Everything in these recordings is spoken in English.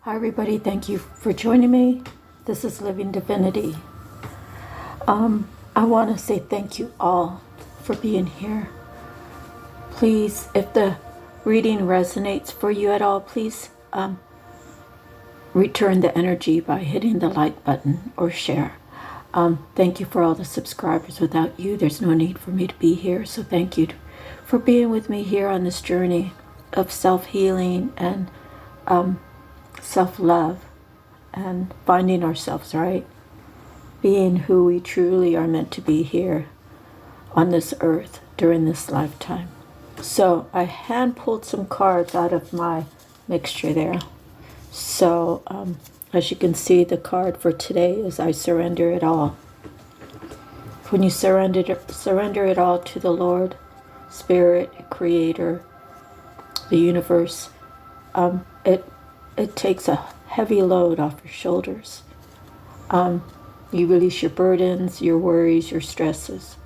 Hi, everybody. Thank you for joining me. This is Living Divinity. I want to say thank you all for being here. Please, if the reading resonates for you at all, please return the energy by hitting the like button or share. Thank you for all the subscribers. Without you, there's no need for me to be here. So thank you for being with me here on this journey of self-healing and self-love and finding ourselves, right? Being who we truly are meant to be here on this earth during this lifetime. So I hand pulled some cards out of my mixture there. So as you can see, the card for today is I surrender it all. When you surrender it all to the Lord, Spirit, Creator, the universe, it takes a heavy load off your shoulders. You release your burdens, your worries, your stresses.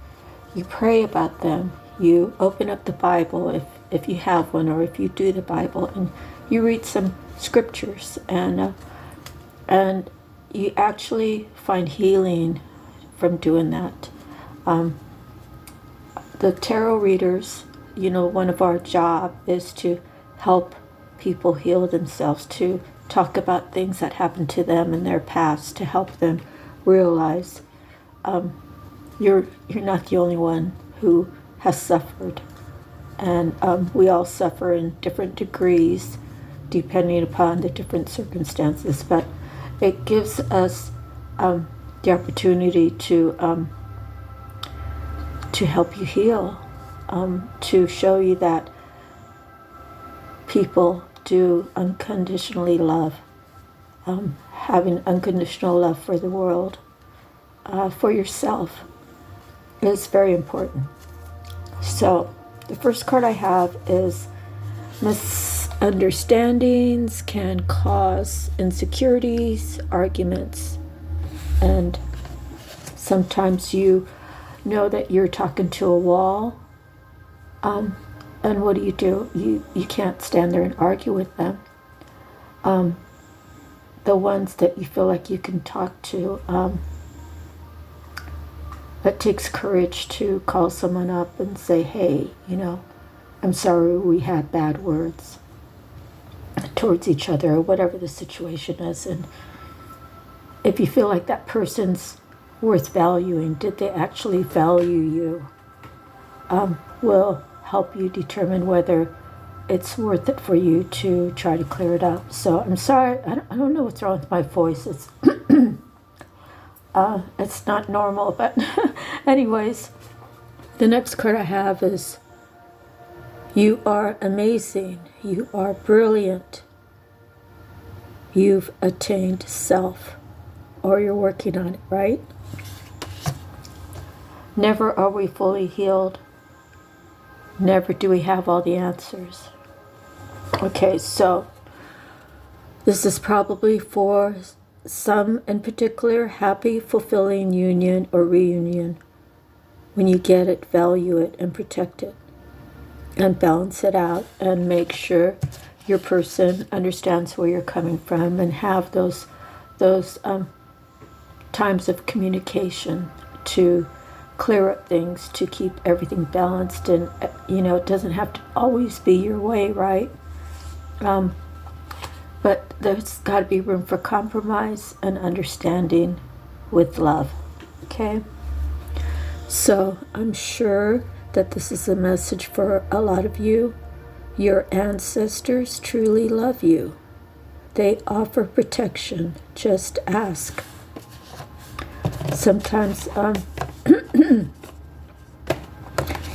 You pray about them. You open up the Bible if you have one, or if you do the Bible, and you read some scriptures, and you actually find healing from doing that. The tarot readers, one of our job is to help people heal themselves, to talk about things that happened to them in their past, to help them realize you're not the only one who has suffered, and we all suffer in different degrees depending upon the different circumstances, but it gives us the opportunity to help you heal, to show you that people do unconditionally love. Having unconditional love for the world, for yourself, is very important. So the first card I have is misunderstandings can cause insecurities, arguments, and sometimes you know that you're talking to a wall, and what do? You can't stand there and argue with them. The ones that you feel like you can talk to, it takes courage to call someone up and say, hey, I'm sorry we had bad words towards each other, or whatever the situation is. And if you feel like that person's worth valuing, did they actually value you, will help you determine whether it's worth it for you to try to clear it up. So I'm sorry, I don't know what's wrong with my voice. It's not normal, but anyways, the next card I have is you are amazing, you are brilliant, you've attained self, or you're working on it, right? Never are we fully healed. Never do we have all the answers. Okay, so this is probably for some in particular: happy, fulfilling union or reunion. When you get it, value it and protect it and balance it out, and make sure your person understands where you're coming from, and have those times of communication to clear up things, to keep everything balanced. And it doesn't have to always be your way, right? But there's got to be room for compromise and understanding with love. Okay? So I'm sure that this is a message for a lot of you. Your ancestors truly love you. They offer protection. Just ask. Sometimes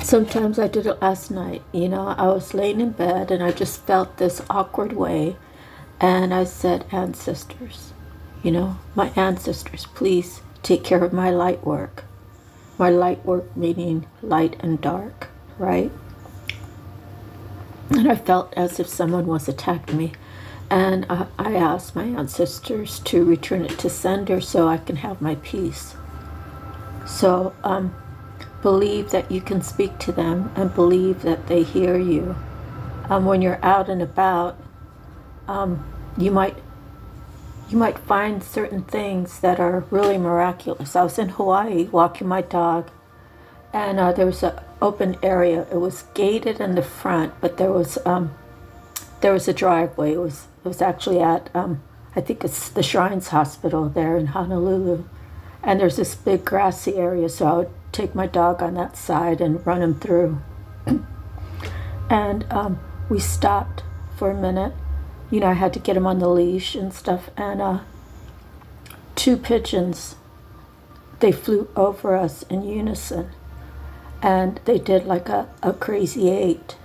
sometimes I did it last night. I was laying in bed and I just felt this awkward way. And I said, ancestors, my ancestors, please take care of my light work. My light work meaning light and dark, right? And I felt as if someone was attacking me. And I asked my ancestors to return it to sender so I can have my peace. So believe that you can speak to them, and believe that they hear you. When you're out and about, you might you might find certain things that are really miraculous. I was in Hawaii walking my dog, and there was an open area. It was gated in the front, but there was a driveway. It was actually at I think it's the Shrines Hospital there in Honolulu, and there's this big grassy area. So I would take my dog on that side and run him through. And we stopped for a minute. I had to get him on the leash and stuff. And two pigeons, they flew over us in unison. And they did like a crazy eight.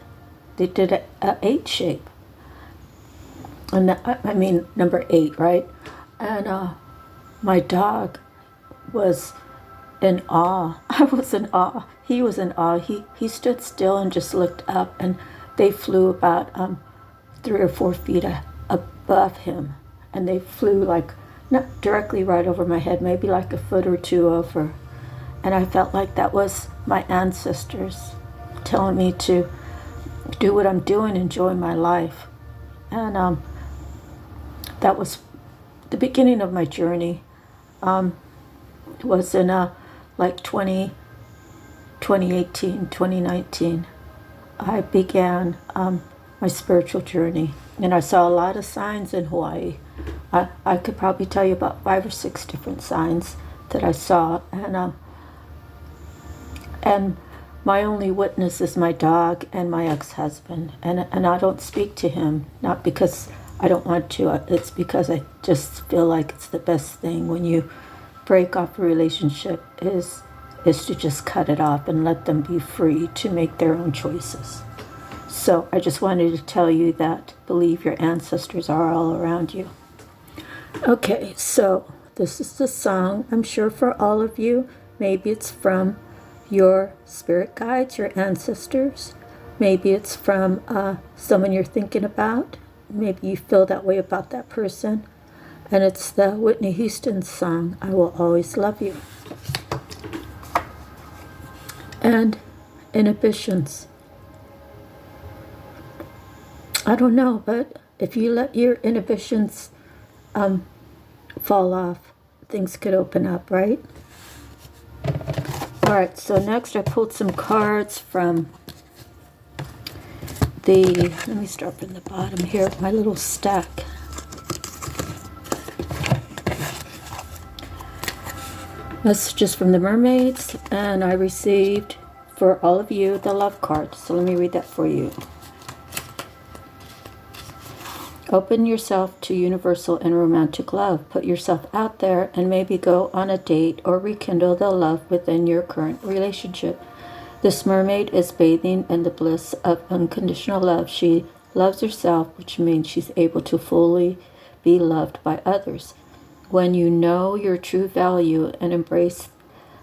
They did a eight shape. And I mean, number 8, right? And my dog was in awe. I was in awe. He was in awe. He stood still and just looked up, and they flew about 3 or 4 feet above him, and they flew like not directly right over my head, maybe like a foot or 2 over. And I felt like that was my ancestors telling me to do what I'm doing, enjoy my life. And that was the beginning of my journey. It was in like 2018, 2019. I began my spiritual journey, and I saw a lot of signs in Hawaii. I could probably tell you about 5 or 6 different signs that I saw, and my only witness is my dog and my ex-husband, and I don't speak to him, not because I don't want to, it's because I just feel like it's the best thing when you break off a relationship is to just cut it off and let them be free to make their own choices. So I just wanted to tell you that believe your ancestors are all around you. Okay, so this is the song, I'm sure for all of you. Maybe it's from your spirit guides, your ancestors. Maybe it's from someone you're thinking about. Maybe you feel that way about that person. And it's the Whitney Houston song, I Will Always Love You. And inhibitions. I don't know, but if you let your inhibitions fall off, things could open up, right? All right, so next I pulled some cards from let me start from the bottom here, my little stack. Messages from the mermaids, and I received for all of you the love card. So let me read that for you. Open yourself to universal and romantic love. Put yourself out there and maybe go on a date or rekindle the love within your current relationship. This mermaid is bathing in the bliss of unconditional love. She loves herself, which means she's able to fully be loved by others. When you know your true value and embrace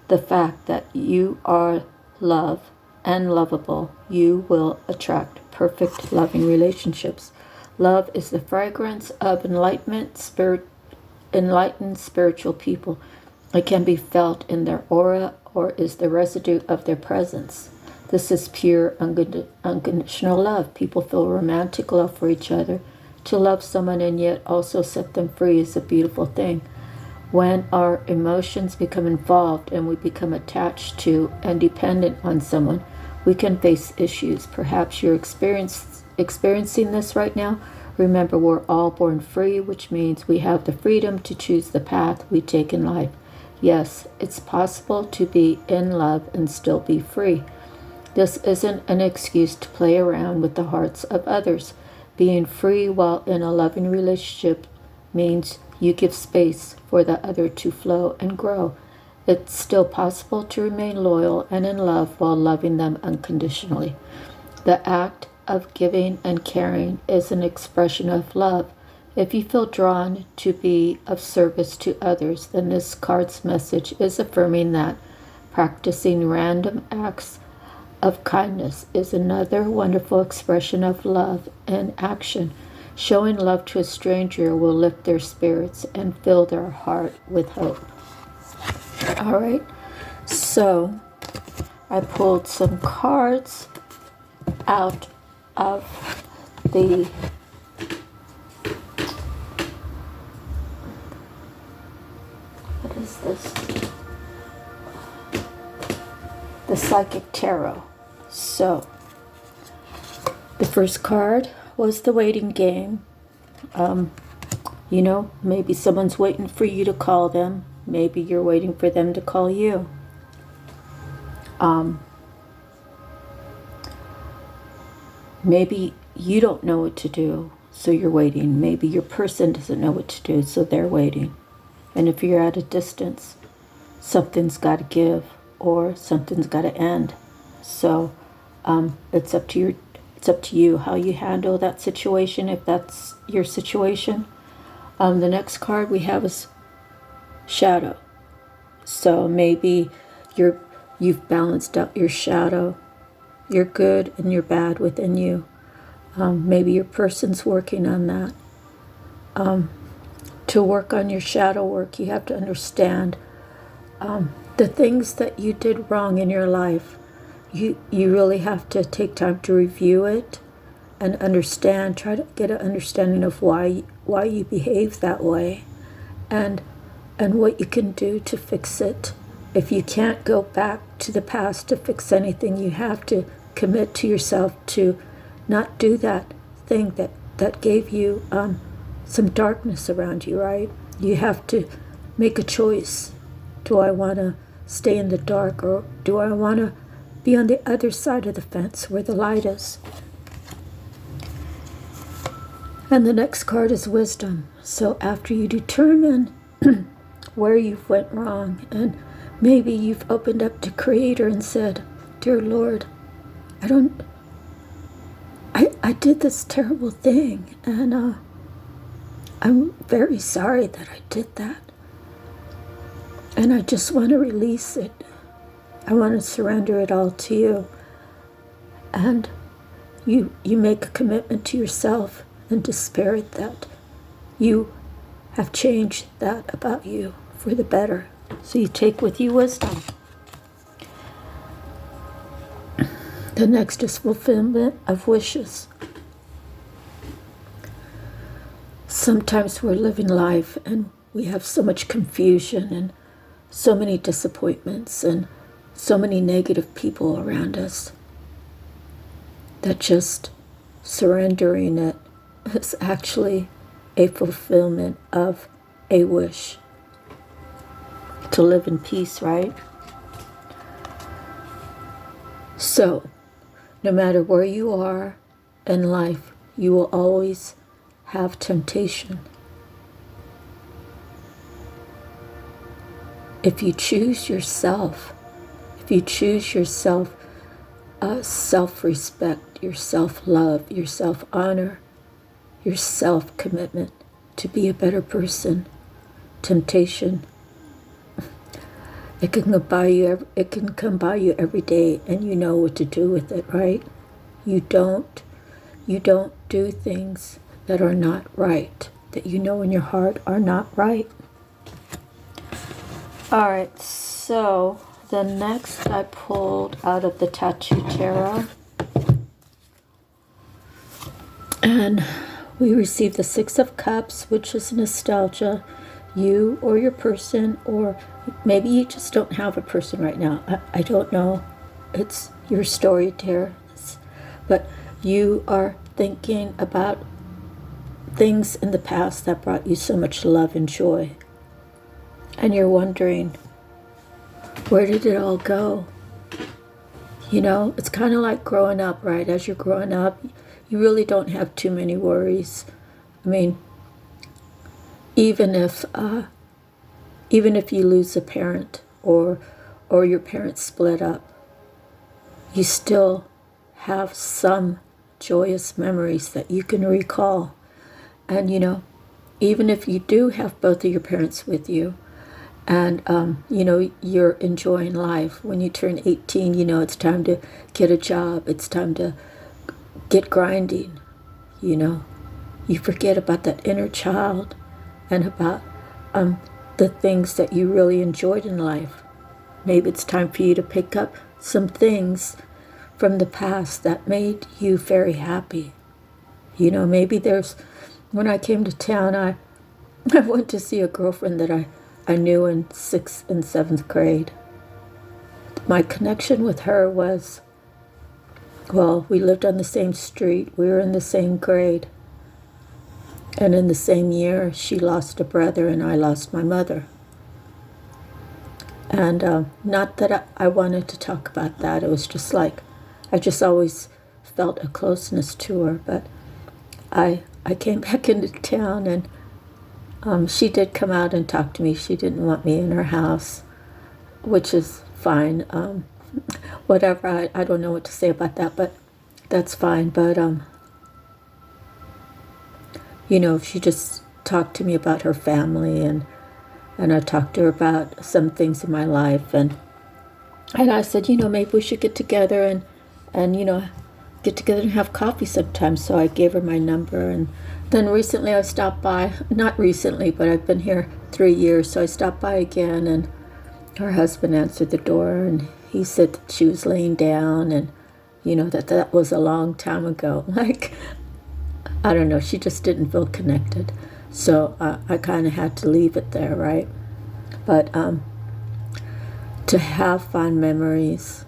the fact that you are love and lovable, you will attract perfect loving relationships. Love is the fragrance of enlightened spiritual people. It can be felt in their aura or is the residue of their presence. This is pure unconditional love. People feel romantic love for each other. To love someone and yet also set them free is a beautiful thing. When our emotions become involved and we become attached to and dependent on someone, we can face issues. Perhaps you're experiencing this right now. Remember, we're all born free, which means we have the freedom to choose the path we take in life. Yes, it's possible to be in love and still be free. This isn't an excuse to play around with the hearts of others. Being free while in a loving relationship means you give space for the other to flow and grow. It's still possible to remain loyal and in love while loving them unconditionally. The act of giving and caring is an expression of love. If you feel drawn to be of service to others, then this card's message is affirming that practicing random acts of kindness is another wonderful expression of love in action. Showing love to a stranger will lift their spirits and fill their heart with hope. All right, so I pulled some cards out of the is this? The Psychic Tarot. So, the first card was the waiting game. Maybe someone's waiting for you to call them. Maybe you're waiting for them to call you. Maybe you don't know what to do, so you're waiting. Maybe your person doesn't know what to do, so they're waiting. And if you're at a distance, something's got to give or something's got to end. So it's up to you how you handle that situation, if that's your situation. The next card we have is Shadow. So maybe you've balanced out your shadow, your good and your bad within you. Maybe your person's working on that. To work on your shadow work, you have to understand the things that you did wrong in your life. You really have to take time to review it and understand, try to get an understanding of why you behave that way, and what you can do to fix it. If you can't go back to the past to fix anything, you have to commit to yourself to not do that thing that gave you some darkness around you, right? You have to make a choice. Do I want to stay in the dark, or do I want to be on the other side of the fence where the light is? And the next card is Wisdom. So after you determine where you've went wrong, and maybe you've opened up to Creator and said, Dear Lord, I did this terrible thing, and I'm very sorry that I did that. And I just want to release it. I want to surrender it all to you. And you make a commitment to yourself and to Spirit that you have changed that about you for the better. So you take with you wisdom. The next is fulfillment of wishes. Sometimes we're living life and we have so much confusion and so many disappointments and so many negative people around us that just surrendering it is actually a fulfillment of a wish to live in peace, right? So, no matter where you are in life, you will always have temptation. If you choose yourself, self-respect, your self-love, your self-honor, your self-commitment to be a better person, temptation, it can come by you every day, and you know what to do with it, right? You don't do things that are not right, that you know in your heart are not right. All right, so the next I pulled out of the Tattoo Tarot, and we received the Six of Cups, which is nostalgia. You or your person, or maybe you just don't have a person right now. I don't know. It's your story, Tara. But you are thinking about things in the past that brought you so much love and joy. And you're wondering, where did it all go? You know, it's kind of like growing up, right? As you're growing up, you really don't have too many worries. I mean, even if you lose a parent, or your parents split up, you still have some joyous memories that you can recall. And you know, even if you do have both of your parents with you, and you know, you're enjoying life, when you turn 18, you know, it's time to get a job, it's time to get grinding. You know, you forget about that inner child and about the things that you really enjoyed in life. Maybe it's time for you to pick up some things from the past that made you very happy. You know, maybe when I came to town, I went to see a girlfriend that I knew in 6th and 7th grade. My connection with her was, well, we lived on the same street, we were in the same grade, and in the same year, she lost a brother and I lost my mother. And not that I wanted to talk about that, it was just like, I just always felt a closeness to her, but I came back into town, and she did come out and talk to me. She didn't want me in her house, which is fine. Whatever, I don't know what to say about that, but that's fine. But she just talked to me about her family, and I talked to her about some things in my life, and I said, maybe we should get together and get together and have coffee sometime. So I gave her my number, and then recently I stopped by. Not recently, but I've been here 3 years, so I stopped by again, and her husband answered the door, and he said that she was laying down, and that was a long time ago. Like, I don't know, she just didn't feel connected. So I kind of had to leave it there, right? But to have fond memories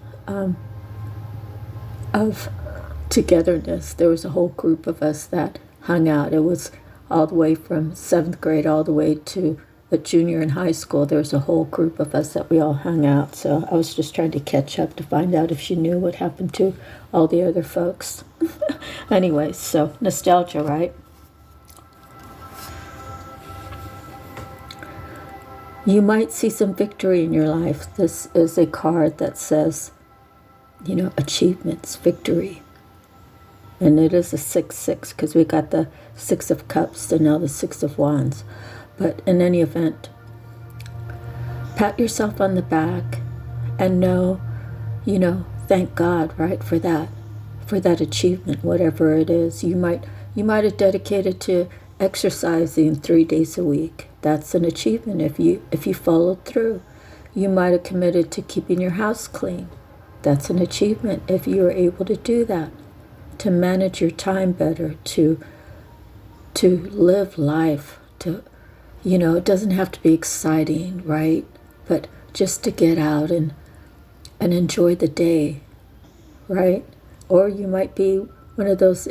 of togetherness. There was a whole group of us that hung out. It was all the way from 7th grade all the way to a junior in high school. There was a whole group of us that we all hung out. So I was just trying to catch up to find out if she knew what happened to all the other folks. Anyway, so nostalgia, right? You might see some victory in your life. This is a card that says, achievements, victory. And it is a 6-6 because we got the 6 of Cups and now the 6 of Wands. But in any event, pat yourself on the back and know, thank God, right, for that achievement, whatever it is. You might have dedicated to exercising 3 days a week. That's an achievement if you followed through. You might have committed to keeping your house clean. That's an achievement if you were able to do that. To manage your time better, to live life, it doesn't have to be exciting, right? But just to get out and enjoy the day, right? Or you might be one of those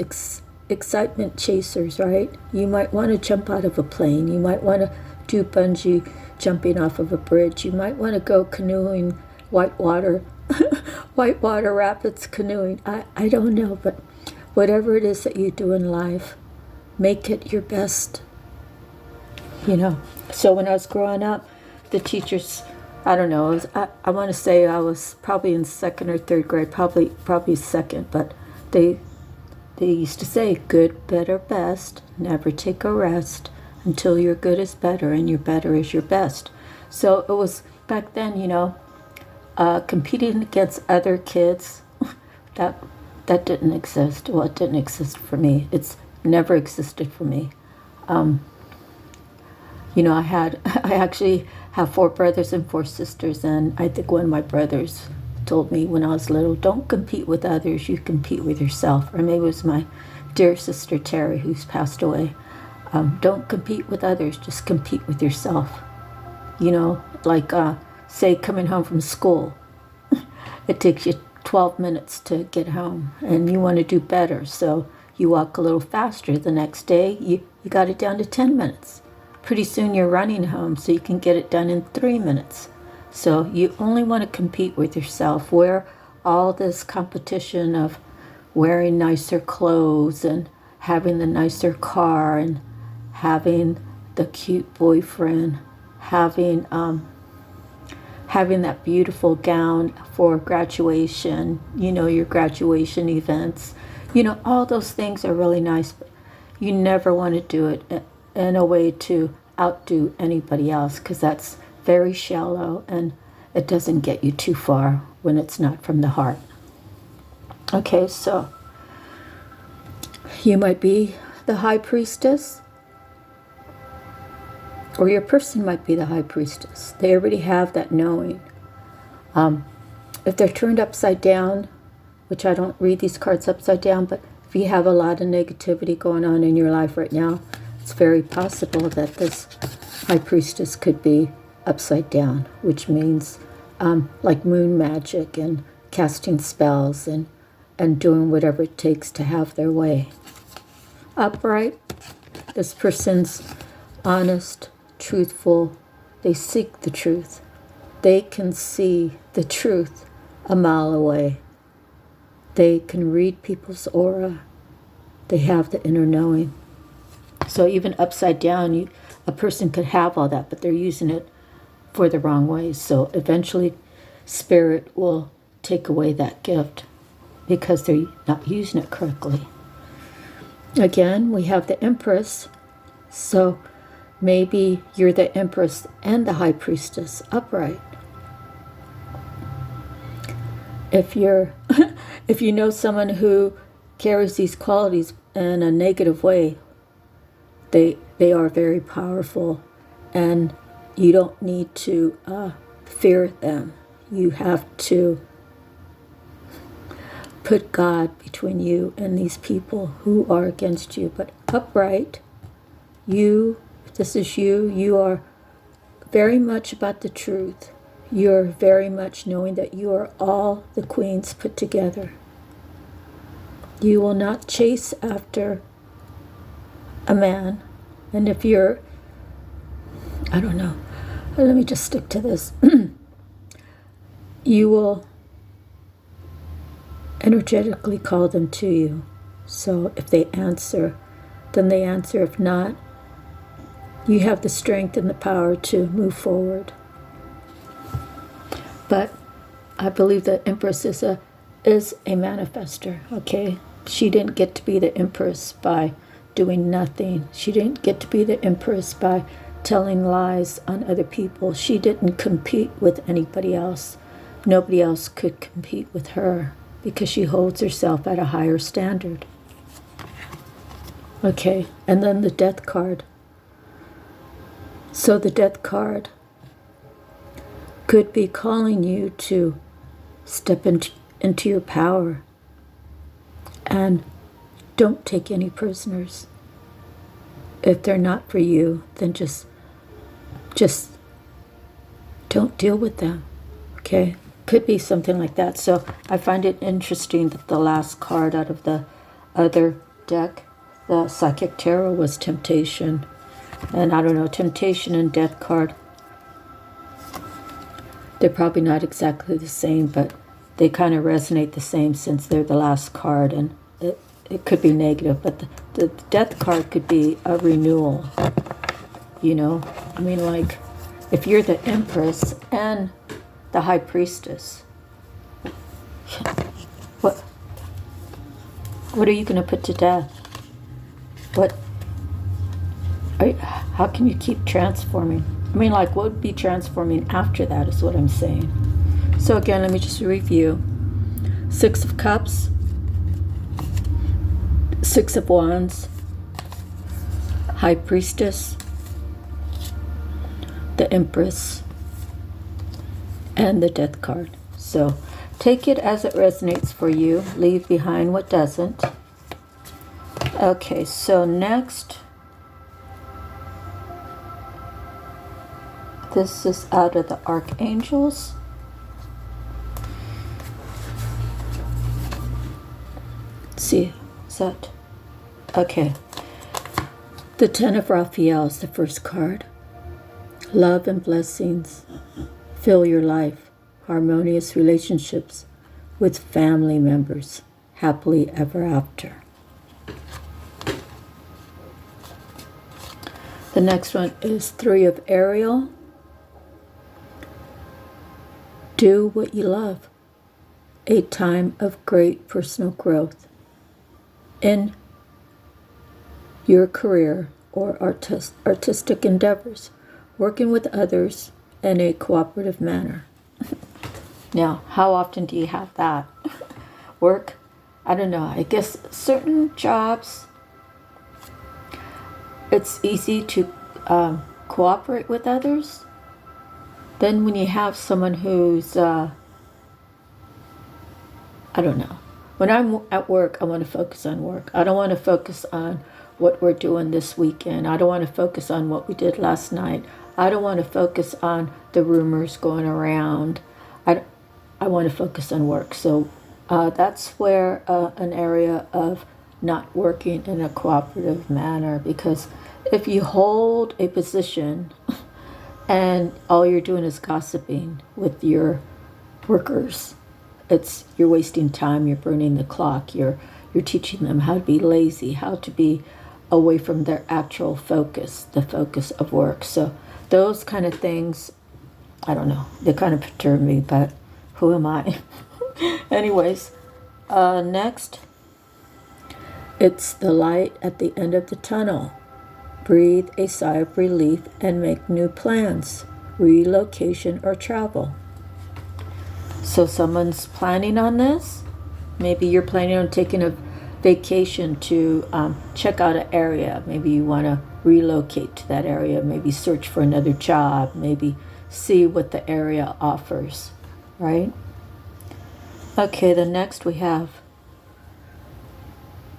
excitement chasers, right? You might want to jump out of a plane. You might want to do bungee jumping off of a bridge. You might want to go canoeing, whitewater rapids canoeing. I don't know, but whatever it is that you do in life, make it your best. So when I was growing up, the teachers, I don't know, I want to say I was probably in 2nd or 3rd grade, probably 2nd, but they used to say, good, better, best, never take a rest until your good is better and your better is your best. So it was back then, competing against other kids, that didn't exist. Well, it didn't exist for me. It's never existed for me. I actually have 4 brothers and 4 sisters, and I think one of my brothers told me when I was little, don't compete with others, you compete with yourself. Or maybe it was my dear sister Terry, who's passed away. Don't compete with others, just compete with yourself. Say coming home from school, it takes you 12 minutes to get home, and you want to do better, so you walk a little faster. The next day, you got it down to 10 minutes. Pretty soon you're running home, so you can get it done in 3 minutes. So you only want to compete with yourself, where all this competition of wearing nicer clothes and having the nicer car and having the cute boyfriend, having that beautiful gown for graduation, your graduation events. All those things are really nice, but you never want to do it in a way to outdo anybody else, because that's very shallow and it doesn't get you too far when it's not from the heart. Okay, so you might be the high priestess, or your person might be the high priestess. They already have that knowing. If they're turned upside down, which I don't read these cards upside down, but if you have a lot of negativity going on in your life right now, it's very possible that this high priestess could be upside down, which means like moon magic and casting spells and doing whatever it takes to have their way. Upright, this person's honest, truthful, they seek the truth. They can see the truth a mile away. They can read people's aura. They have the inner knowing. So even upside down, a person could have all that, but they're using it for the wrong ways. So eventually, Spirit will take away that gift because they're not using it correctly. Again, we have the Empress. So maybe you're the Empress and the High Priestess upright. If you're, if you know someone who carries these qualities in a negative way, they are very powerful, and you don't need to fear them. You have to put God between you and these people who are against you. But upright, if this is you, you are very much about the truth. You're very much knowing that you are all the queens put together. You will not chase after a man. And if you're, I don't know, let me just stick to this. You will energetically call them to you. So if they answer, then they answer. If not, you have the strength and the power to move forward. But I believe that Empress is a manifester, okay? She didn't get to be the Empress by doing nothing. She didn't get to be the Empress by telling lies on other people. She didn't compete with anybody else. Nobody else could compete with her because she holds herself at a higher standard. Okay, and then the Death card. So the Death card could be calling you to step into your power and don't take any prisoners. If they're not for you, then just don't deal with them, okay? Could be something like that. So I find it interesting that the last card out of the other deck, the Psychic Tarot, was Temptation. And I don't know, Temptation and Death card, they're probably not exactly the same, but they kind of resonate the same since they're the last card, and it could be negative, but the Death card could be a renewal, you know? I mean, like, if you're the Empress and the High Priestess, what are you going to put to death? How can you keep transforming? I mean, like, what would be transforming after that is what I'm saying. So again, let me just review. 6 of Cups, 6 of Wands, High Priestess, the Empress, and the Death card. So take it as it resonates for you. Leave behind what doesn't. Okay, so next, this is out of the Archangels. Let's see, is that okay? The 10 of Raphael is the first card. Love and blessings fill your life. Harmonious relationships with family members. Happily ever after. The next one is 3 of Ariel. Do what you love. A time of great personal growth in your career or artistic endeavors, working with others in a cooperative manner. Now, how often do you have that? Work? I don't know. I guess certain jobs, it's easy to cooperate with others. Then when you have someone who's, I don't know. When I'm at work, I want to focus on work. I don't want to focus on what we're doing this weekend. I don't want to focus on what we did last night. I don't want to focus on the rumors going around. I want to focus on work. So that's where an area of not working in a cooperative manner, because if you hold a position and all you're doing is gossiping with your workers, you're wasting time, you're burning the clock, you're teaching them how to be lazy, how to be away from their actual focus, the focus of work. So those kind of things, I don't know, they kind of perturb me, but who am I? Anyways, next, it's the light at the end of the tunnel. Breathe a sigh of relief and make new plans, relocation or travel. So someone's planning on this. Maybe you're planning on taking a vacation to check out an area. Maybe you want to relocate to that area, maybe search for another job, maybe see what the area offers, right? Okay, the next we have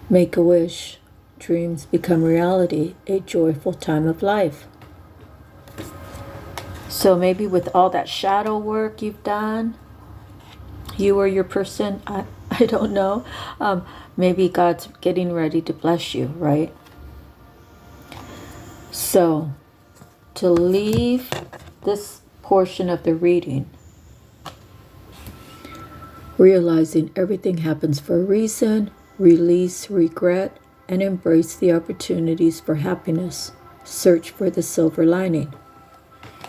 make a wish. Dreams become reality, a joyful time of life. So maybe with all that shadow work you've done, you or your person, I don't know, maybe God's getting ready to bless you, right? So to leave this portion of the reading, realizing everything happens for a reason, release regret, and embrace the opportunities for happiness. Search for the silver lining.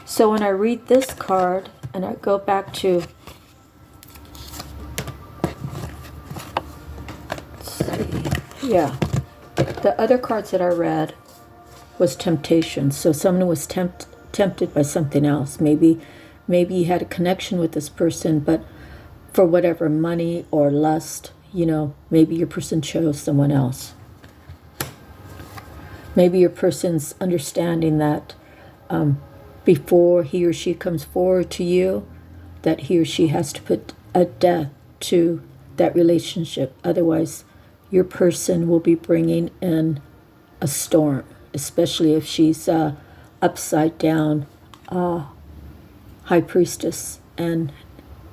So when I read this card and I go back to, let's see, yeah, the other cards that I read was temptation. So someone was tempted by something else. Maybe you had a connection with this person, but for whatever, money or lust, maybe your person chose someone else. Maybe your person's understanding that before he or she comes forward to you, that he or she has to put a death to that relationship. Otherwise, your person will be bringing in a storm, especially if she's upside down high priestess and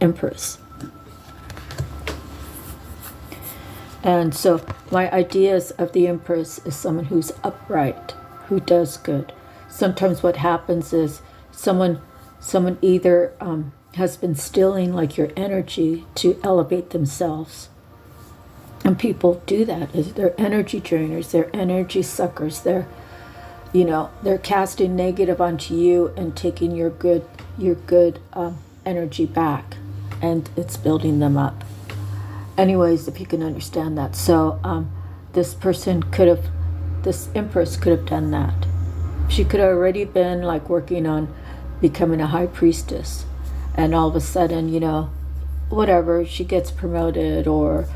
empress. And so my ideas of the Empress is someone who's upright, who does good. Sometimes what happens is someone either has been stealing like your energy to elevate themselves. And people do that. They're energy drainers, they're energy suckers. They're casting negative onto you and taking your good energy back, and it's building them up. Anyways, if you can understand that. So this Empress could have done that. She could have already been like working on becoming a high priestess, and all of a sudden, whatever, she gets promoted or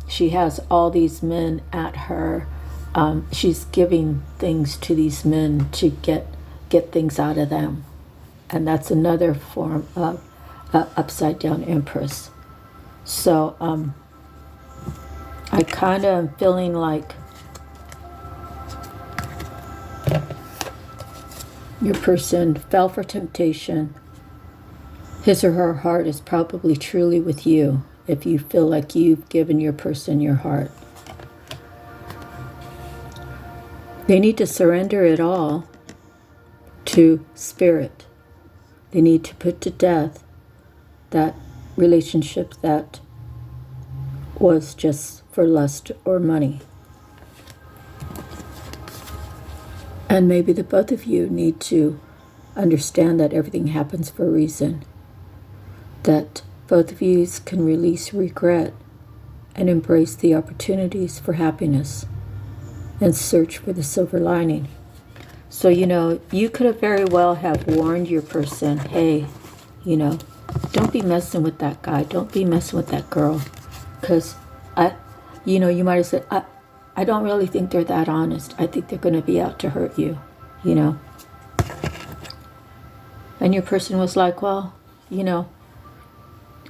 she has all these men at her. She's giving things to these men to get things out of them. And that's another form of upside down Empress. So I kind of am feeling like your person fell for temptation. His or her heart is probably truly with you if you feel like you've given your person your heart. They need to surrender it all to spirit. They need to put to death that relationship that was just for lust or money. And maybe the both of you need to understand that everything happens for a reason. That both of you can release regret and embrace the opportunities for happiness and search for the silver lining. So, you could have very well have warned your person, hey, don't be messing with that guy. Don't be messing with that girl. Because, you might have said, I don't really think they're that honest. I think they're going to be out to hurt you, And your person was like, well,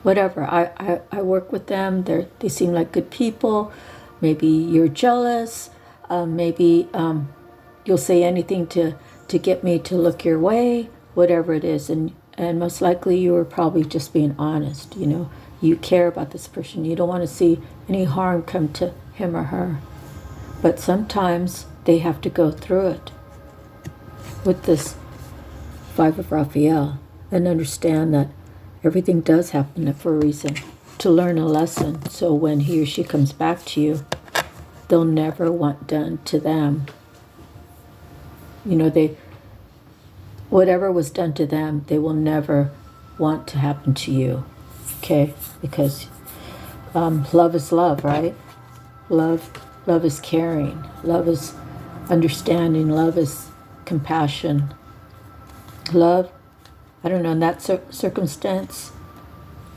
whatever. I work with them. They seem like good people. Maybe you're jealous. Maybe you'll say anything to get me to look your way, whatever it is. And most likely you are probably just being honest. You care about this person. You don't want to see any harm come to him or her. But sometimes they have to go through it with this Five of Raphael and understand that everything does happen for a reason, to learn a lesson. So when he or she comes back to you, they'll never want done to them. Whatever was done to them, they will never want to happen to you. Okay? Because love is love, right? Love is caring. Love is understanding. Love is compassion. Love, I don't know, in that circumstance,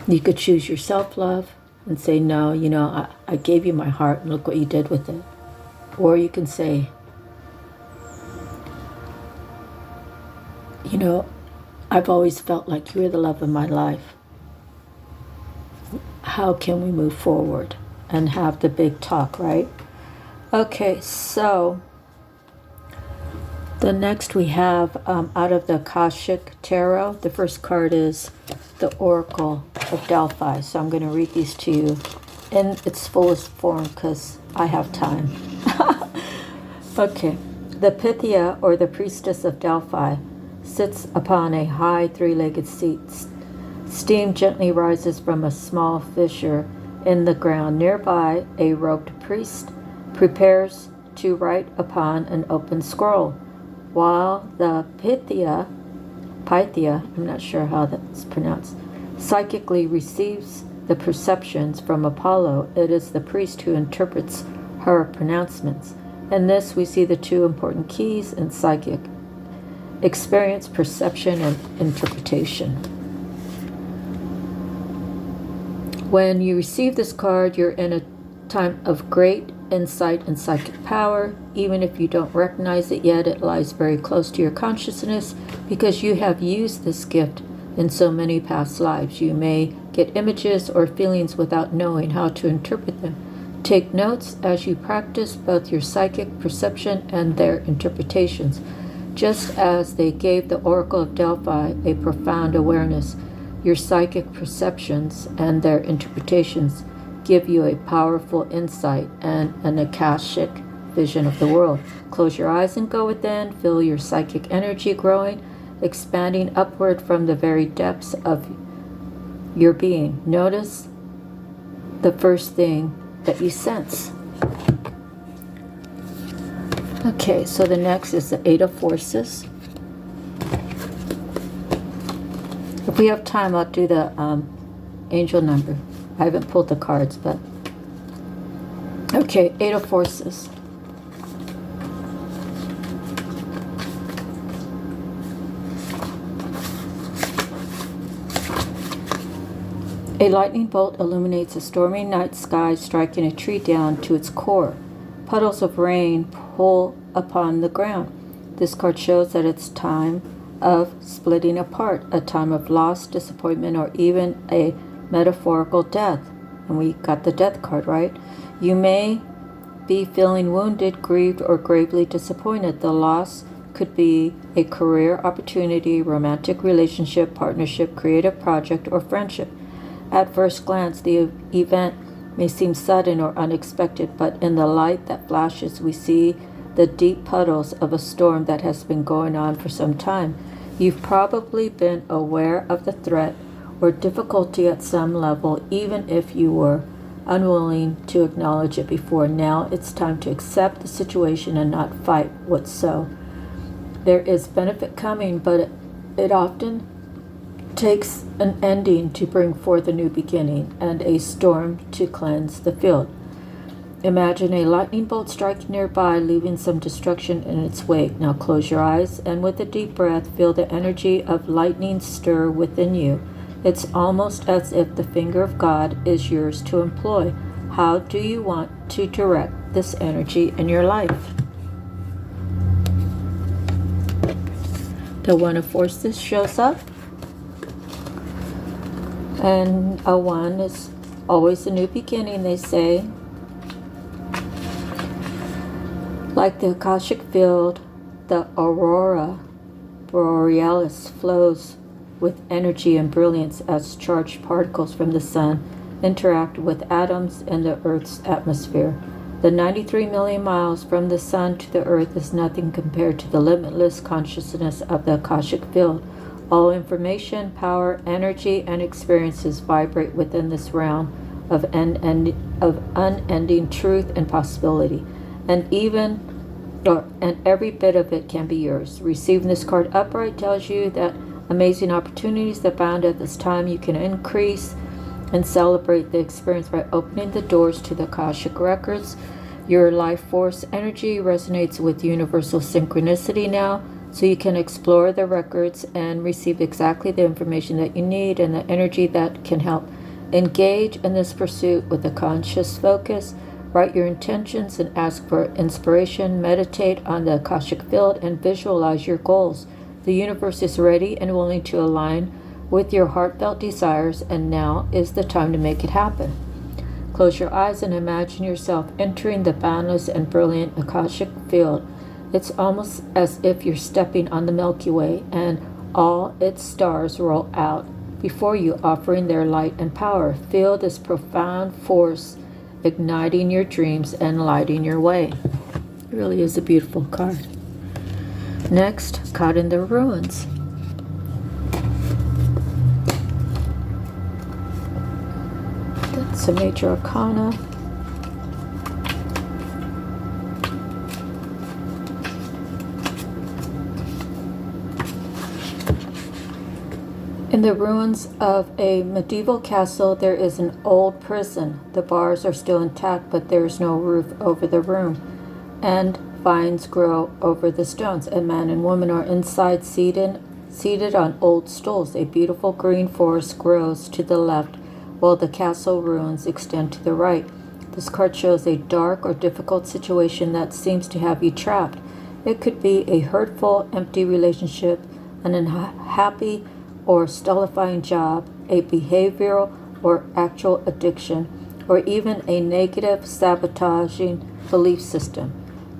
you could choose your self-love and say, no, I gave you my heart and look what you did with it. Or you can say, I've always felt like you're the love of my life. How can we move forward? And have the big talk, right? Okay, so the next we have out of the Akashic Tarot, the first card is the Oracle of Delphi. So I'm going to read these to you in its fullest form because I have time. Okay, the Pythia, or the Priestess of Delphi, sits upon a high three-legged seat. Steam gently rises from a small fissure in the ground. Nearby, a robed priest prepares to write upon an open scroll, while the Pythia, I'm not sure how that's pronounced, psychically receives the perceptions from Apollo. It is the priest who interprets her pronouncements. In this, we see the two important keys in psychic experience: perception and interpretation. When you receive this card, you're in a time of great insight and psychic power. Even if you don't recognize it yet, it lies very close to your consciousness because you have used this gift in so many past lives. You may get images or feelings without knowing how to interpret them. Take notes as you practice both your psychic perception and their interpretations. Just as they gave the Oracle of Delphi a profound awareness, your psychic perceptions and their interpretations give you a powerful insight and an Akashic vision of the world. Close your eyes and go within. Feel your psychic energy growing, expanding upward from the very depths of your being. Notice the first thing that you sense. Okay, so the next is the Eight of Forces. If we have time, I'll do the angel number. I haven't pulled the cards, but okay, Eight of Forces. A lightning bolt illuminates a stormy night sky, striking a tree down to its core. Puddles of rain pull upon the ground. This card shows that it's time of splitting apart, a time of loss, disappointment, or even a metaphorical death. And we got the death card, right? You may be feeling wounded, grieved, or gravely disappointed. The loss could be a career opportunity, romantic relationship, partnership, creative project, or friendship. At first glance, the event may seem sudden or unexpected, but in the light that flashes, we see the deep puddles of a storm that has been going on for some time. You've probably been aware of the threat or difficulty at some level, even if you were unwilling to acknowledge it before. Now it's time to accept the situation and not fight what's so. There is benefit coming, but it often takes an ending to bring forth a new beginning and a storm to cleanse the field. Imagine a lightning bolt striking nearby, leaving some destruction in its wake. Now close your eyes and with a deep breath, feel the energy of lightning stir within you. It's almost as if the finger of God is yours to employ. How do you want to direct this energy in your life? The One of Forces shows up. And a one is always a new beginning, they say. Like the Akashic field, the aurora borealis flows with energy and brilliance as charged particles from the sun interact with atoms in the Earth's atmosphere. The 93 million miles from the sun to the Earth is nothing compared to the limitless consciousness of the Akashic field. All information, power, energy, and experiences vibrate within this realm of unending truth and possibility, and every bit of it can be yours. Receiving this card upright tells you that amazing opportunities abound at this time. You can increase and celebrate the experience by opening the doors to the Akashic records. Your life force energy resonates with universal synchronicity now, so you can explore the records and receive exactly the information that you need and the energy that can help. Engage in this pursuit with a conscious focus. Write your intentions and ask for inspiration. Meditate on the Akashic field and visualize your goals. The universe is ready and willing to align with your heartfelt desires, and now is the time to make it happen. Close your eyes and imagine yourself entering the boundless and brilliant Akashic field. It's almost as if you're stepping on the Milky Way and all its stars roll out before you, offering their light and power. Feel this profound force igniting your dreams and lighting your way. It really is a beautiful card. Next, Caught in the Ruins. That's a major arcana. In the ruins of a medieval castle, there is an old prison. The bars are still intact, but there is no roof over the room, and vines grow over the stones. A man and woman are inside, seated on old stools. A beautiful green forest grows to the left, while the castle ruins extend to the right. This card shows a dark or difficult situation that seems to have you trapped. It could be a hurtful, empty relationship, an unhappy or stultifying job, a behavioral or actual addiction, or even a negative, sabotaging belief system.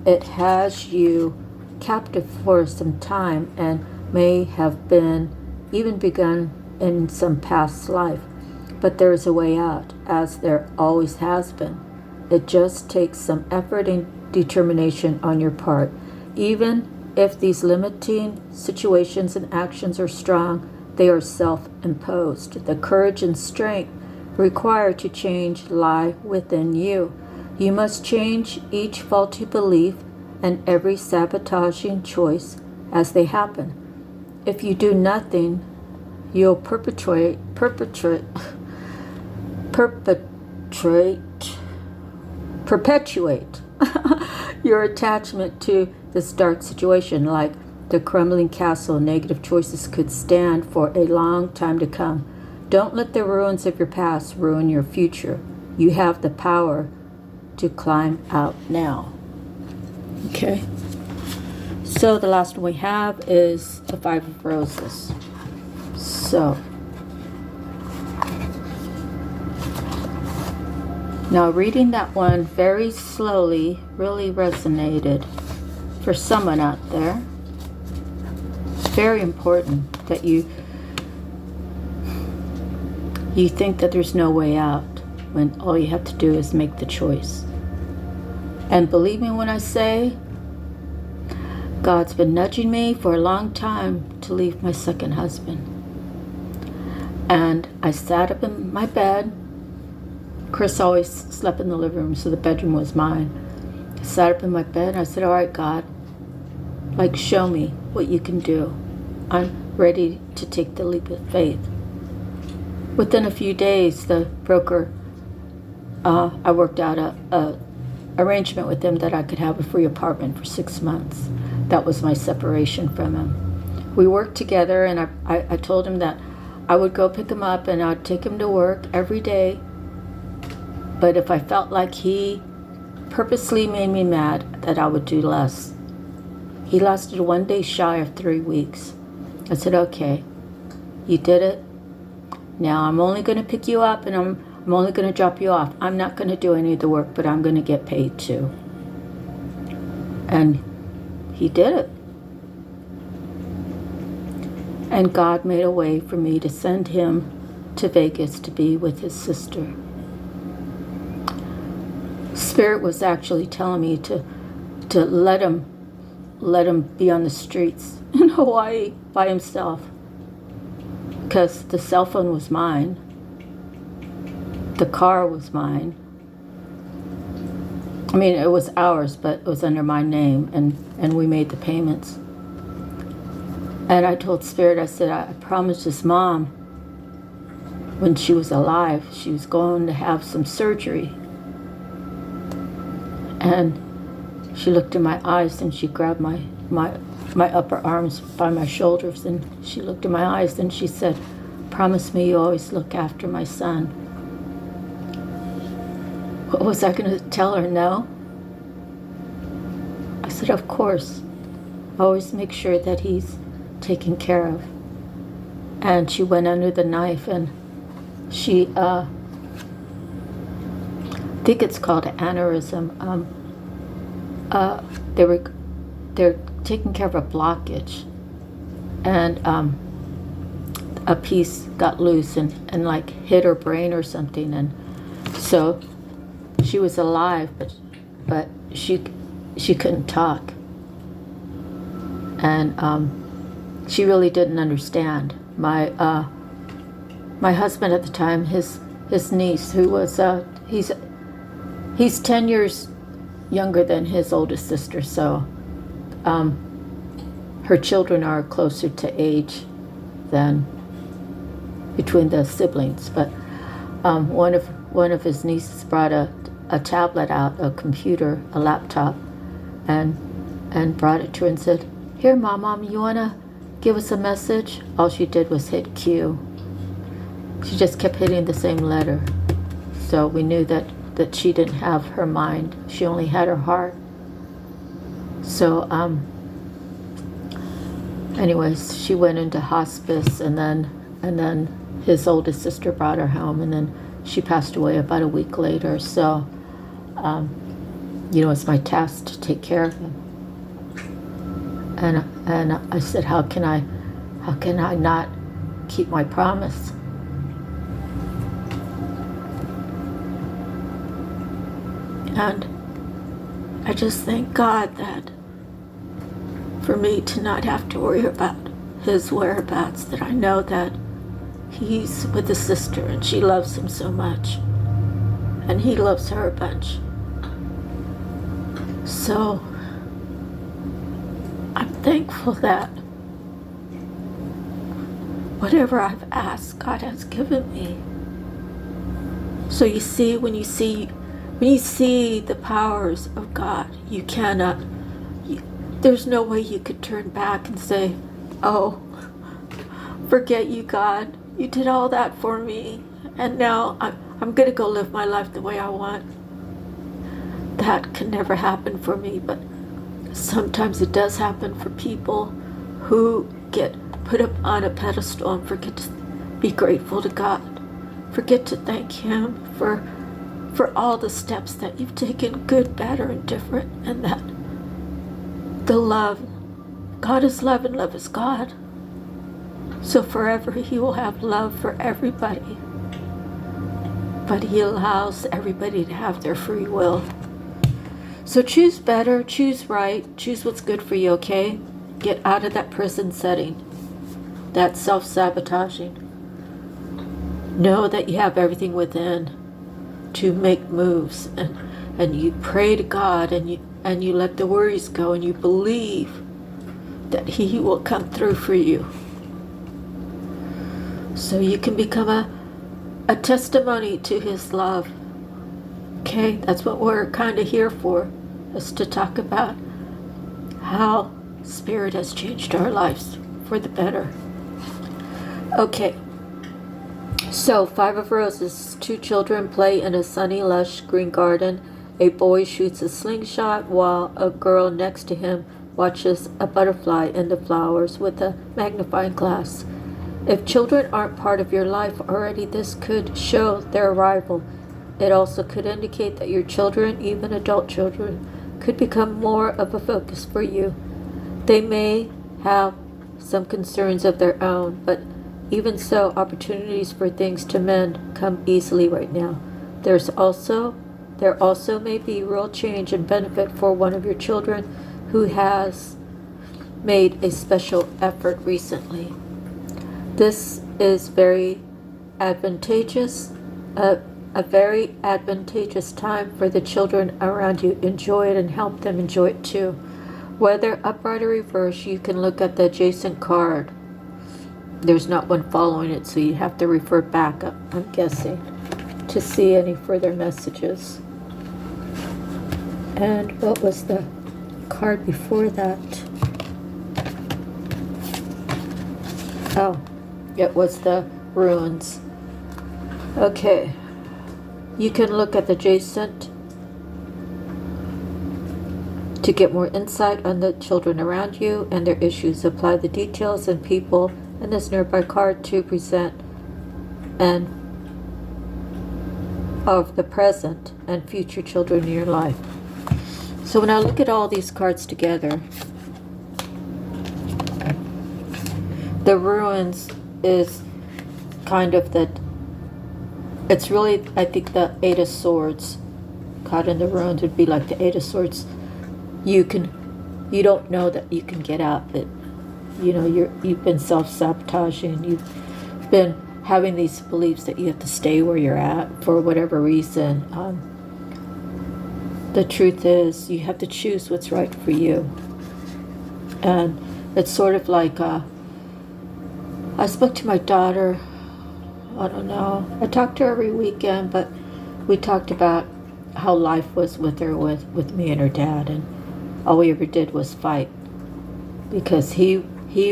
It has you captive for some time and may have been even begun in some past life. But there is a way out, as there always has been. It just takes some effort and determination on your part. Even if these limiting situations and actions are strong, they are self-imposed. The courage and strength required to change lie within you. You must change each faulty belief and every sabotaging choice as they happen. If you do nothing, you'll perpetuate your attachment to this dark situation. Like the crumbling castle, negative choices could stand for a long time to come. Don't let the ruins of your past ruin your future. You have the power to climb out now. Okay. So the last one we have is the Five of Roses. So now reading that one very slowly really resonated for someone out there. It's very important that you think that there's no way out when all you have to do is make the choice. And believe me when I say, God's been nudging me for a long time to leave my second husband. And I sat up in my bed. Chris always slept in the living room, so the bedroom was mine. I sat up in my bed and I said, all right, God, like, show me what you can do. I'm ready to take the leap of faith. Within a few days, the broker, I worked out a arrangement with him that I could have a free apartment for 6 months. That was my separation from him. We worked together, and I told him that I would go pick him up and I'd take him to work every day. But if I felt like he purposely made me mad, that I would do less. He lasted 1 day shy of 3 weeks. I said, okay, you did it. Now I'm only going to pick you up and I'm only going to drop you off. I'm not going to do any of the work, but I'm going to get paid too. And he did it. And God made a way for me to send him to Vegas to be with his sister. Spirit was actually telling me to let him be on the streets in Hawaii by himself, because the cell phone was mine, the car was mine. I mean, it was ours, but it was under my name, and we made the payments. And I told Spirit, I said, I promised his mom when she was alive, she was going to have some surgery. And she looked in my eyes and she grabbed my upper arms by my shoulders, and she looked in my eyes and she said, promise me you always look after my son. What was I going to tell her? No? I said, of course. Always make sure that he's taken care of. And she went under the knife, and she, I think it's called an aneurysm. They're taking care of a blockage, and a piece got loose and like hit her brain or something, and so she was alive, but she couldn't talk, and she really didn't understand. My husband at the time, his niece, who was he's 10 years younger than his oldest sister, so her children are closer to age than between the siblings. But one of his nieces brought a tablet out, a computer, a laptop, and brought it to her and said, "Here, Mom, you wanna give us a message?" All she did was hit Q. She just kept hitting the same letter, so we knew that she didn't have her mind. She only had her heart. So anyways, she went into hospice, and then his oldest sister brought her home, and then she passed away about a week later. So it's my task to take care of him. And I said, how can I not keep my promise? And I just thank God that for me to not have to worry about his whereabouts, that I know that he's with his sister and she loves him so much, and he loves her a bunch. So I'm thankful that whatever I've asked, God has given me. So you see, when you see the powers of God, you cannot, there's no way you could turn back and say, oh, forget you, God. You did all that for me, and now I'm going to go live my life the way I want. That can never happen for me, but sometimes it does happen for people who get put up on a pedestal and forget to be grateful to God, forget to thank Him for all the steps that you've taken, good, bad, or indifferent, and that the love, God is love and love is God. So forever He will have love for everybody, but He allows everybody to have their free will. So choose better, choose right, choose what's good for you, okay? Get out of that prison setting, that self-sabotaging. Know that you have everything within to make moves, and you pray to God, and you let the worries go, and you believe that He will come through for you, so you can become a testimony to His love. Okay, that's what we're kind of here for, is to talk about how Spirit has changed our lives for the better. Okay, so 5 of Roses. 2 children play in a sunny, lush green garden. A boy shoots a slingshot while a girl next to him watches a butterfly in the flowers with a magnifying glass. If children aren't part of your life already, this could show their arrival. It also could indicate that your children, even adult children, could become more of a focus for you. They may have some concerns of their own, but even so, opportunities for things to mend come easily right now. There also may be real change and benefit for one of your children who has made a special effort recently. This is very advantageous, a very advantageous time for the children around you. Enjoy it and help them enjoy it too. Whether upright or reverse, you can look at the adjacent card. There's not one following it, so you have to refer back, I'm guessing, to see any further messages. And what was the card before that? Oh, it was the ruins. Okay. You can look at the adjacent to get more insight on the children around you and their issues. Apply the details and people in this nearby card to present and of the present and future children in your life. So when I look at all these cards together, the ruins is kind of it's really, I think the Eight of Swords. Caught in the ruins would be like the Eight of Swords. You don't know that you can get out, but you've been self-sabotaging. You've been having these beliefs that you have to stay where you're at for whatever reason. The truth is, you have to choose what's right for you. And it's sort of like, I spoke to my daughter, I don't know, I talked to her every weekend, but we talked about how life was with her, with me and her dad, and all we ever did was fight. Because he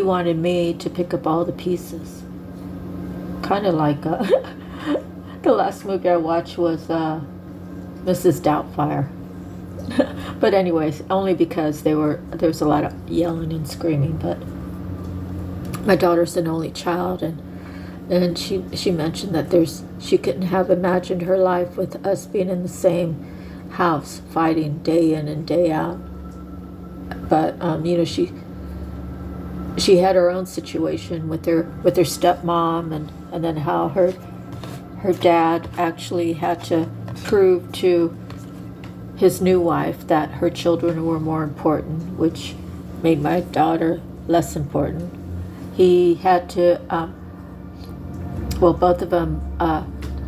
wanted me to pick up all the pieces. Kind of like, the last movie I watched was Mrs. Doubtfire. But anyways, only because there was a lot of yelling and screaming. But my daughter's an only child, and she mentioned that she couldn't have imagined her life with us being in the same house, fighting day in and day out. But she had her own situation with her stepmom, and then how her dad actually had to prove to his new wife that her children were more important, which made my daughter less important. He had to, both of them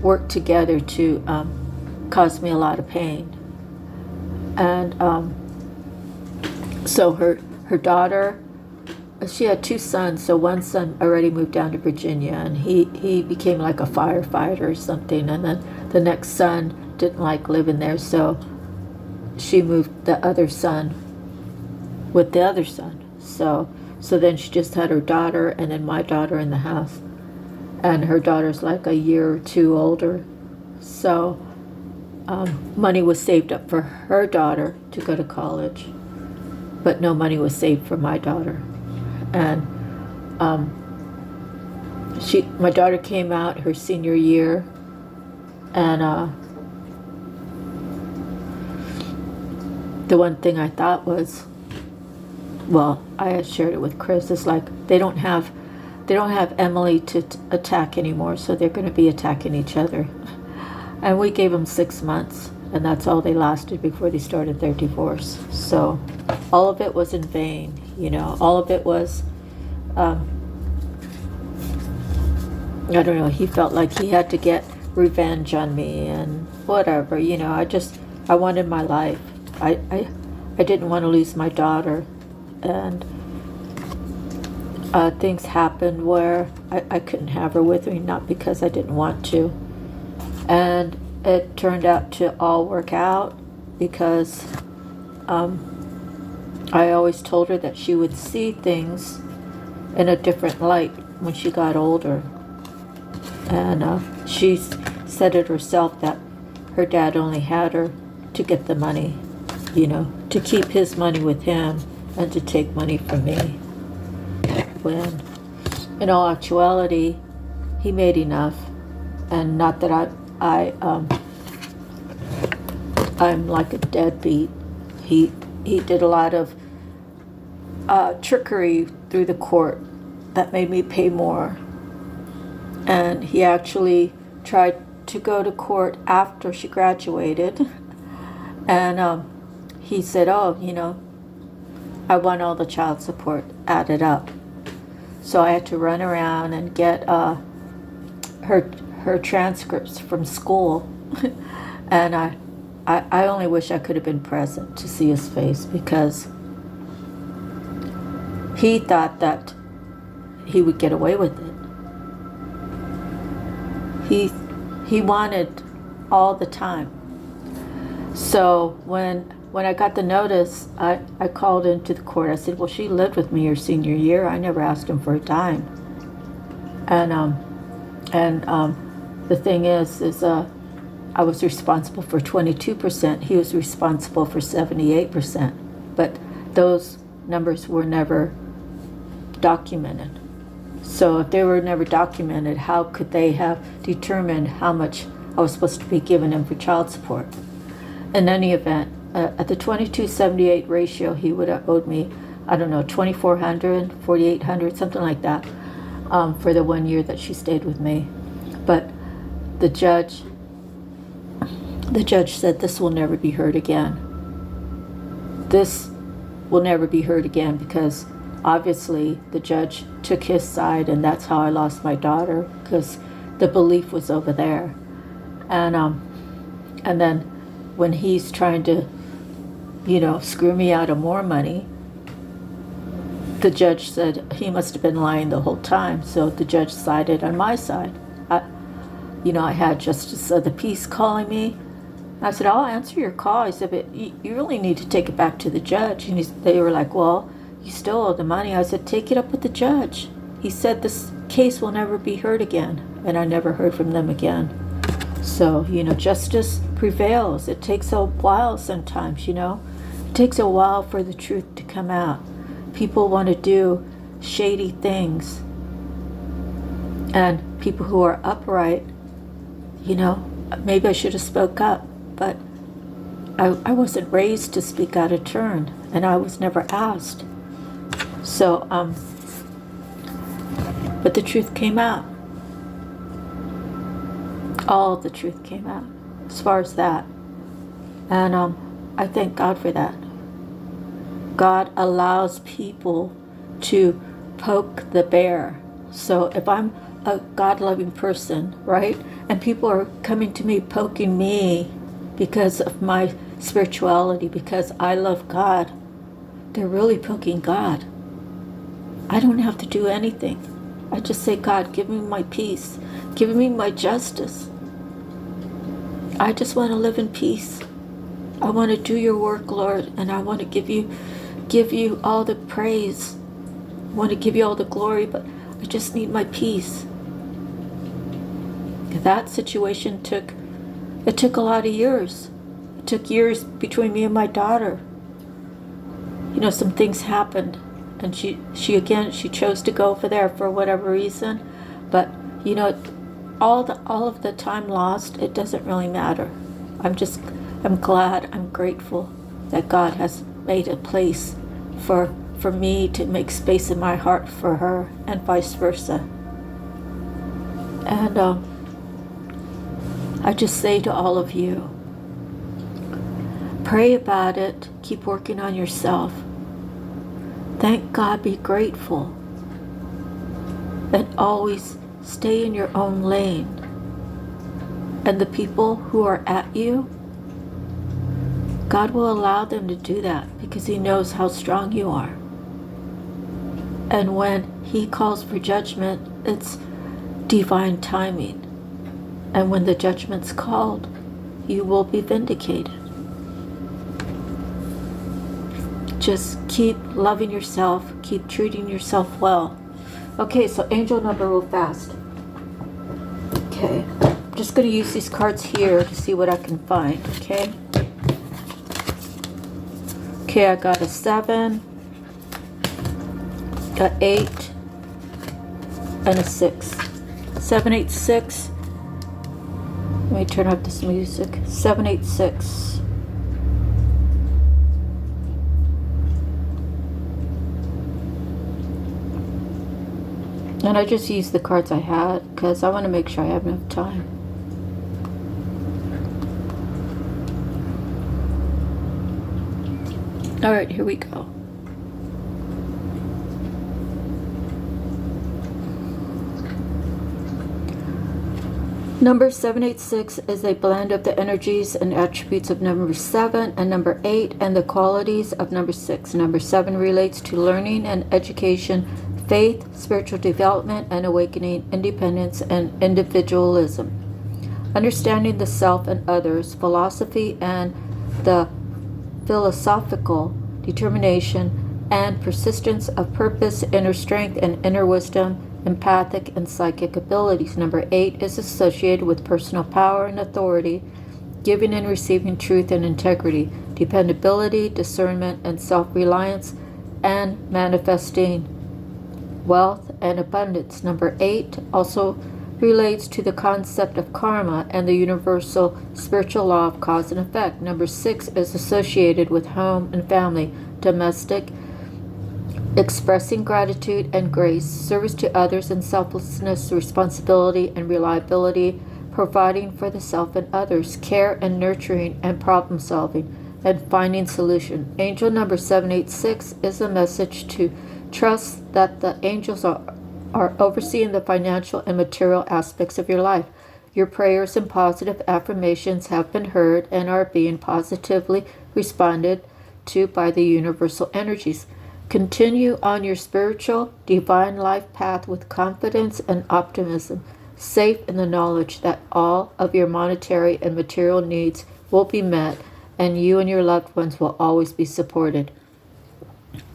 worked together to cause me a lot of pain. And so her daughter, she had two sons, so one son already moved down to Virginia, and he became like a firefighter or something, and then the next son didn't like living there, so she moved the other son with the other son. So then she just had her daughter and then my daughter in the house, and her daughter's like a year or two older. So money was saved up for her daughter to go to college, but no money was saved for my daughter. And my daughter came out her senior year, and the one thing I thought was, I had shared it with Chris, is like they don't have Emily to attack anymore, so they're going to be attacking each other. And we gave them 6 months, and that's all they lasted before they started their divorce. So all of it was in vain, all of it was, I don't know, he felt like he had to get revenge on me and whatever, I wanted my life. I didn't want to lose my daughter, and things happened where I couldn't have her with me, not because I didn't want to. And it turned out to all work out because I always told her that she would see things in a different light when she got older. And she said it herself that her dad only had her to get the money, to keep his money with him and to take money from me. When in all actuality, he made enough. And not that I'm like a deadbeat. He did a lot of trickery through the court that made me pay more. And he actually tried to go to court after she graduated. And he said, oh, I want all the child support added up. So I had to run around and get her transcripts from school. And I only wish I could have been present to see his face, because he thought that he would get away with it. He wanted all the time. So when I got the notice, I called into the court. I said, well, she lived with me her senior year. I never asked him for a dime. And the thing is I was responsible for 22%. He was responsible for 78%. But those numbers were never documented. So if they were never documented, how could they have determined how much I was supposed to be giving him for child support? In any event, at the 22-78 ratio, he would have owed me, I don't know, $2,400, $4,800, something like that, for the 1 year that she stayed with me. But the judge said this will never be heard again. This will never be heard again, because obviously the judge took his side, and that's how I lost my daughter, because the belief was over there. And then when he's trying to, screw me out of more money, the judge said he must have been lying the whole time. So the judge sided on my side. I had Justice of the Peace calling me. I said, I'll answer your call. He said, but you really need to take it back to the judge. And they were like, well, you still owe the money. I said, take it up with the judge. He said this case will never be heard again. And I never heard from them again. So, justice prevails. It takes a while sometimes, It takes a while for the truth to come out. People want to do shady things. And people who are upright, maybe I should have spoke up. But I wasn't raised to speak out of turn. And I was never asked. So, but the truth came out. All the truth came out as far as that. And I thank God for that. God allows people to poke the bear. So if I'm a God-loving person, right, and people are coming to me, poking me because of my spirituality, because I love God, they're really poking God. I don't have to do anything. I just say, God, give me my peace. Give me my justice. I just want to live in peace. I want to do your work, Lord, and I want to give you all the praise. I want to give you all the glory, but I just need my peace. That situation took a lot of years. It took years between me and my daughter. Some things happened, and she chose to go over there for whatever reason. But all of the time lost, it doesn't really matter. I'm glad, I'm grateful that God has made a place for me to make space in my heart for her, and vice versa. And I just say to all of you, pray about it, keep working on yourself. Thank God, be grateful, and always stay in your own lane. And the people who are at you, God will allow them to do that because He knows how strong you are. And when He calls for judgment, it's divine timing. And when the judgment's called, you will be vindicated. Just keep loving yourself, keep treating yourself well. Okay, so angel number real fast. Okay, I'm just going to use these cards here to see what I can find, okay? Okay, I got a 7, a 8, and a 6. 7, 8, 6. Let me turn up this music. 7, 8, 6. And I just used the cards I had because I want to make sure I have enough time. All right, here we go. Number 786 is a blend of the energies and attributes of number 7 and number 8 and the qualities of number 6. Number 7 relates to learning and education, faith, spiritual development and awakening, independence and individualism, understanding the self and others, philosophy and the philosophical determination and persistence of purpose, inner strength and inner wisdom, empathic and psychic abilities. Number 8 is associated with personal power and authority, giving and receiving truth and integrity, dependability, discernment and self-reliance, and manifesting wealth and abundance. Number 8 also relates to the concept of karma and the universal spiritual law of cause and effect. Number 6 is associated with home and family, domestic, expressing gratitude and grace, service to others and selflessness, responsibility and reliability, providing for the self and others, care and nurturing and problem solving, and finding solution. Angel number 786 is a message to trust that the angels are overseeing the financial and material aspects of your life. Your prayers and positive affirmations have been heard and are being positively responded to by the universal energies. Continue on your spiritual, divine life path with confidence and optimism, safe in the knowledge that all of your monetary and material needs will be met and you and your loved ones will always be supported.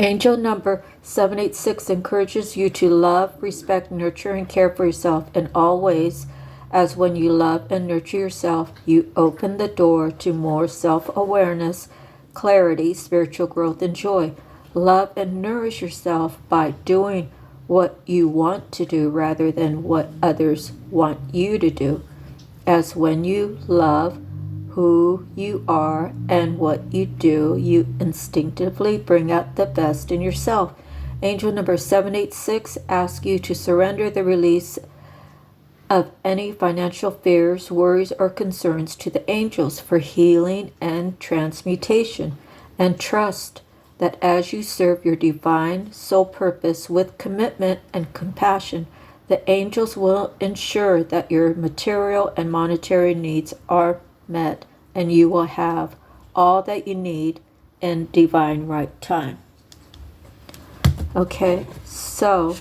Angel number 786 encourages you to love, respect, nurture, and care for yourself in all ways, as when you love and nurture yourself, you open the door to more self-awareness, clarity, spiritual growth, and joy. Love and nourish yourself by doing what you want to do rather than what others want you to do, as when you love who you are and what you do, you instinctively bring out the best in yourself. Angel number 786 asks you to surrender the release of any financial fears, worries, or concerns to the angels for healing and transmutation, and trust that as you serve your divine soul purpose with commitment and compassion, the angels will ensure that your material and monetary needs are met and you will have all that you need in divine right time. Okay, so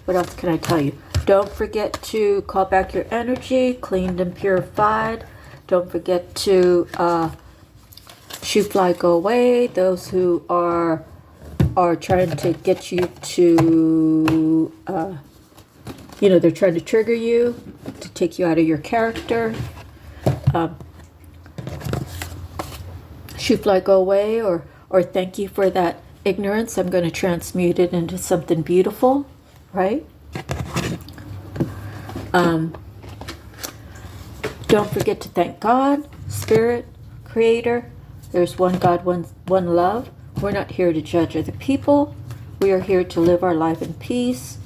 what else can I tell you? Don't forget to call back your energy, cleaned and purified. Don't forget to shoot, fly, go away. Those who are trying to get you to, they're trying to trigger you, to take you out of your character. Shoot, fly, go away, or thank you for that ignorance. I'm going to transmute it into something beautiful, right? Don't forget to thank God, Spirit, Creator. There's one God, one love. We're not here to judge other people. We are here to live our life in peace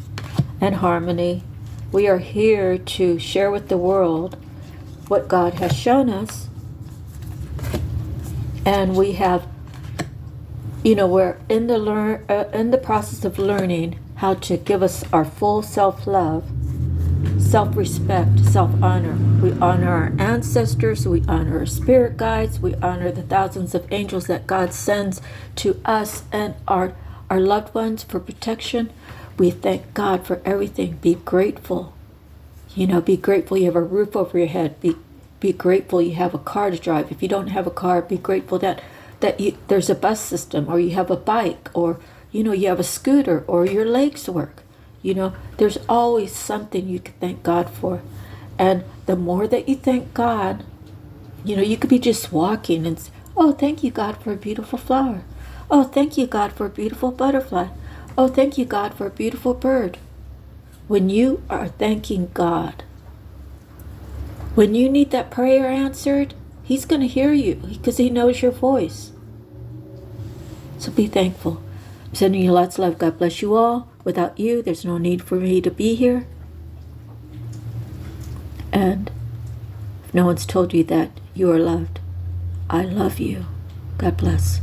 and harmony. We are here to share with the world what God has shown us. And we have, we're in the process of learning how to give us our full self-love, self-respect, self-honor. We honor our ancestors, we honor our spirit guides, we honor the thousands of angels that God sends to us and our loved ones for protection. We thank God for everything. Be grateful. Be grateful you have a roof over your head. Be grateful you have a car to drive. If you don't have a car, be grateful that there's a bus system, or you have a bike, or you have a scooter, or your legs work. There's always something you can thank God for. And the more that you thank God, you could be just walking and say, oh, thank you, God, for a beautiful flower. Oh, thank you, God, for a beautiful butterfly. Oh, thank you, God, for a beautiful bird. When you are thanking God, when you need that prayer answered, He's going to hear you because He knows your voice. So be thankful. I'm sending you lots of love. God bless you all. Without you, there's no need for me to be here. And if no one's told you that you are loved, I love you. God bless.